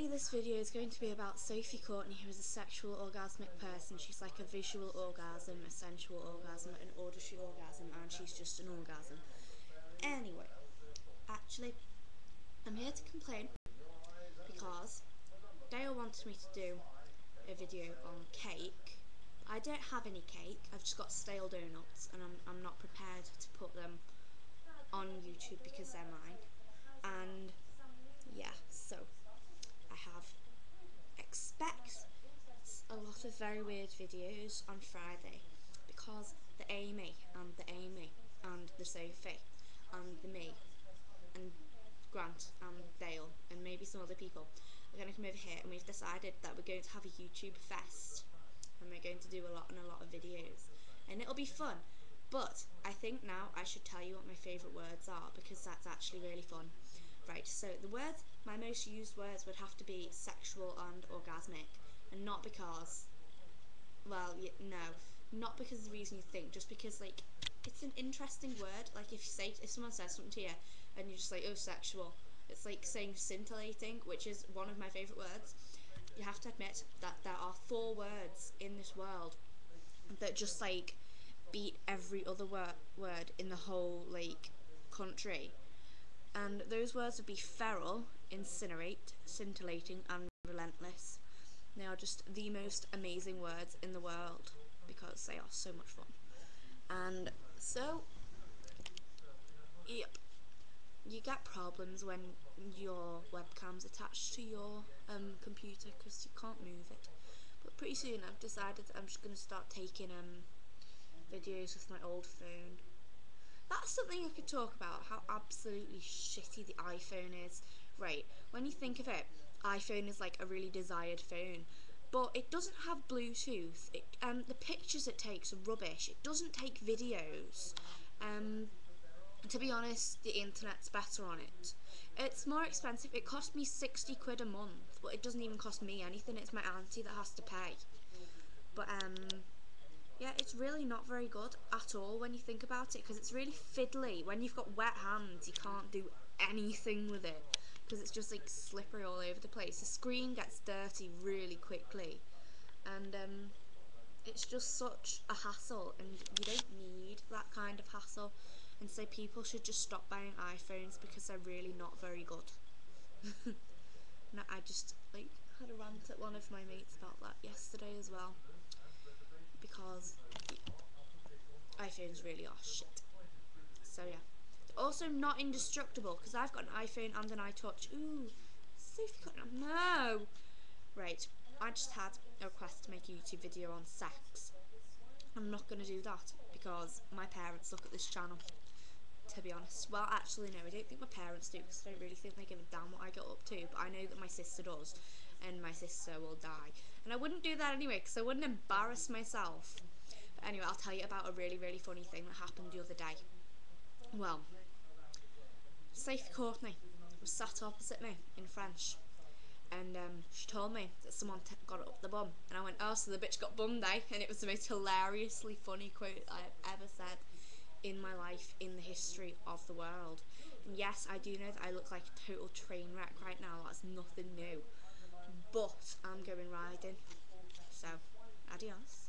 Apparently this video is going to be about Sophie Courtney, who is a sexual orgasmic person. She's like a visual orgasm, a sensual orgasm, an auditory orgasm, and she's just an orgasm. Anyway, actually, I'm here to complain because Dale wanted me to do a video on cake. I don't have any cake, I've just got stale donuts, and I'm not prepared to put them on YouTube because they're mine. And yeah, so I have expect a lot of very weird videos on Friday because the Amy and the Sophie and the me and Grant and Dale and maybe some other people are going to come over here, and we've decided that we're going to have a YouTube fest and we're going to do a lot of videos, and it'll be fun. But I think now I should tell you what my favourite words are, because that's actually really fun. Right, so the words, my most used words would have to be sexual and orgasmic, and not because, well, no, not because of the reason you think, just because, like, it's an interesting word. Like, if someone says something to you, and you're just like, oh, sexual, it's like saying scintillating, which is one of my favourite words. You have to admit that there are 4 words in this world that just, like, beat every other word in the whole, like, country. And those words would be feral, incinerate, scintillating, and relentless. They are just the most amazing words in the world because they are so much fun. And so, yep, you get problems when your webcam's attached to your computer because you can't move it. But pretty soon I've decided that I'm just going to start taking videos with my old phone. That's something I could talk about, how absolutely shitty the iPhone is. Right, when you think of it, iPhone is like a really desired phone, but it doesn't have Bluetooth. The pictures it takes are rubbish. It doesn't take videos. To be honest, the internet's better on it. It's more expensive. It cost me 60 quid a month, but it doesn't even cost me anything. It's my auntie that has to pay. But yeah, it's really not very good at all when you think about it, because it's really fiddly. When you've got wet hands, you can't do anything with it because it's just like slippery all over the place. The screen gets dirty really quickly, and it's just such a hassle, and you don't need that kind of hassle. And so people should just stop buying iPhones because they're really not very good. And I just like had a rant at one of my mates about that yesterday as well, because iPhones really are shit. So yeah. Also not indestructible, because I've got an iPhone and an iTouch. Ooh, Sophie got no. Right, I just had a request to make a YouTube video on sex. I'm not going to do that because my parents look at this channel, to be honest. Well, actually, no, I don't think my parents do, because I don't really think they give a damn what I get up to, but I know that my sister does, and my sister will die. And I wouldn't do that anyway, because I wouldn't embarrass myself. But anyway, I'll tell you about a really funny thing that happened the other day. Well, Sophie Courtney was sat opposite me in French, and she told me that someone got it up the bum, and I went, oh, so the bitch got bummed, eh? And it was the most hilariously funny quote I have ever said in my life, in the history of the world. And yes, I do know that I look like a total train wreck right now. That's nothing new, but I'm going riding, so adios.